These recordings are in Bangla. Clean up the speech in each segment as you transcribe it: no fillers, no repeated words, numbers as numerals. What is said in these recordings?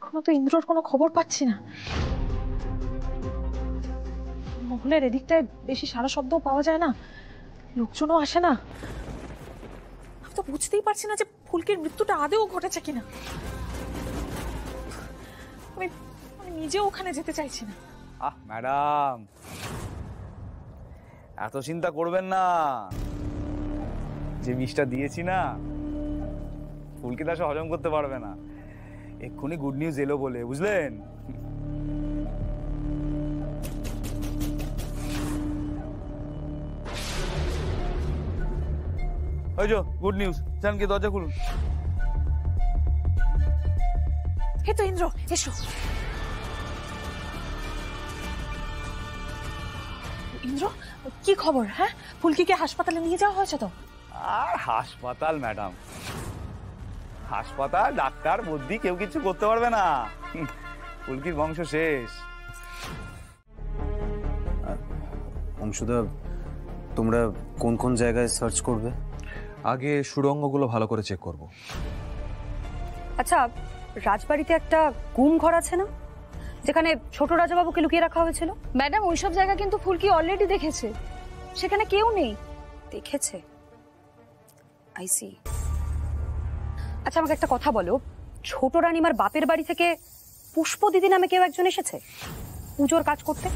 এখনো তো ইন্দ্রর কোনো খবর পাচ্ছি না। মহলের এদিকটায় বেশি সারা শব্দও পাওয়া যায় না, লোকজনও আসে না। আমি তো বুঝতেই পারছি না যে ফুলকির মৃত্যুটা আদেও ঘটেছে কিনা। আমি আমি নিজেও ওখানে যেতে চাইছি না। ম্যাডাম, এত চিন্তা করবেন না। যে বিষটা দিয়েছি না, ফুলকি তা হজম করতে পারবে না। এক্ষুনি গুড নিউজ এলো বলে, বুঝলেন? ওই যে গুড নিউজ, যান কি দরজা খুলুন। হে তো ইন্দ্র, এসো। ইন্দ্র, কি খবর? হ্যাঁ, ফুলকিকে হাসপাতালে নিয়ে যাওয়া হয়েছে তো? আর হাসপাতাল ম্যাডাম, হাসপাতাল, ডাক্তার, বুদ্ধি কেউ কিছু করতে পারবে না। ফুলকির বংশ শেষ। অংশুদা, তোমরা কোন কোন জায়গায় সার্চ করবে? আগে সুড়ঙ্গগুলো ভালো করে চেক করব। আচ্ছা, রাজবাড়িতে একটা গুম ঘর আছে না, যেখানে ছোট রাজাবাবুকে লুকিয়ে রাখা হয়েছিল? ম্যাডাম, ওইসব জায়গা কিন্তু ফুলকি অলরেডি দেখেছে। সেখানে কেউ নেই। দেখেছে? I see. আচ্ছা, আমাকে একটা কথা বলো, ছোট রানীমার বাপের বাড়ি থেকে পুষ্প দিদি নামে কেউ একজন এসেছে পুজোর কাজ করতে?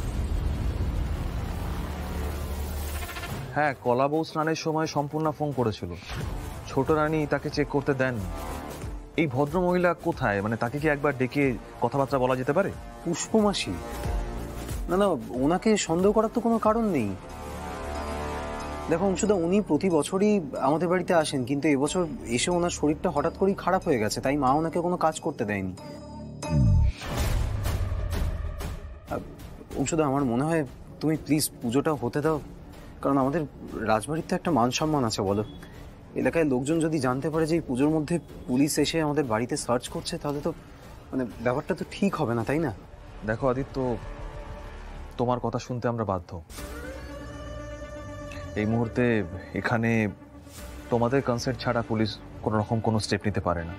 হ্যাঁ, কলা বউ স্নানের সময় সম্পূর্ণ ফোন করেছিল। ছোট রানী তাকে চেক করতে দেন। এই ভদ্র মহিলা কোথায়? মানে তাকে কি একবার ডেকে কথাবার্তা বলা যেতে পারে? পুষ্পমাসি? না না, ওনাকে সন্দেহ করার তো কোনো কারণ নেই। দেখো অংশুদা, উনি প্রতি বছরই আমাদের বাড়িতে আসেন, কিন্তু এবছর এসে ওনার শরীরটা হঠাৎ করেই খারাপ হয়ে গেছে, তাই মা ওনাকে কোনো কাজ করতে দেয়নি। অংশুদা, আমার মনে হয় তুমি প্লিজ পুজোটা হতে দাও, কারণ আমাদের রাজবাড়িতে একটা মান সম্মান আছে। বলো, এলাকায় লোকজন যদি জানতে পারে যে এই পুজোর মধ্যে পুলিশ এসে আমাদের বাড়িতে সার্চ করছে, তাহলে তো মানে ব্যাপারটা তো ঠিক হবে না, তাই না? দেখো আদিত্য, তোমার কথা শুনতে আমরা বাধ্য। এই মুহূর্তে এখানে তোমাদের কনসেন্ট ছাড়া পুলিশ কোনো রকম কোনো স্টেপ নিতে পারে না।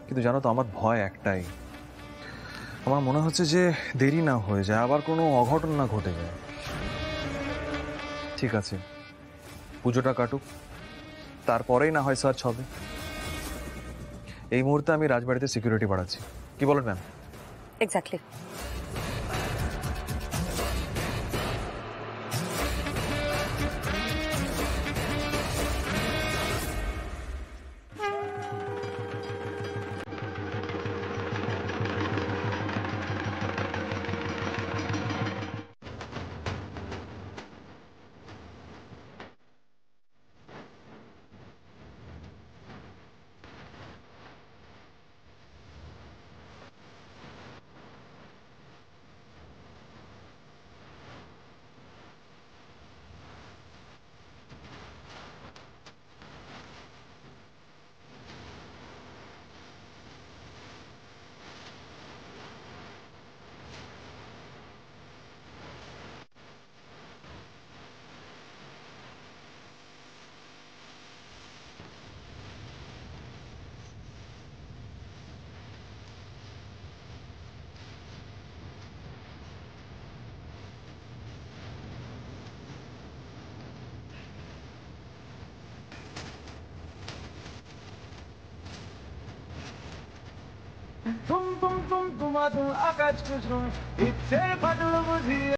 কিন্তু জানো তো, আমার ভয় একটাই। আমার মনে হচ্ছে যে দেরি না হয়ে যায়, আবার কোনো অঘটন না ঘটে যায়। ঠিক আছে, পুজোটা কাটুক, তারপরেই না হয় সার্চ হবে। এই মুহূর্তে আমি রাজবাড়িতে সিকিউরিটি বাড়াচ্ছি। কি বলেন ম্যাম? এক্স্যাক্টলি। আকাশ কুসুম ইচ্ছের ফাটল বুঝিয়ে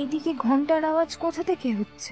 এদিকে ঘন্টার আওয়াজ কোথা থেকে হচ্ছে?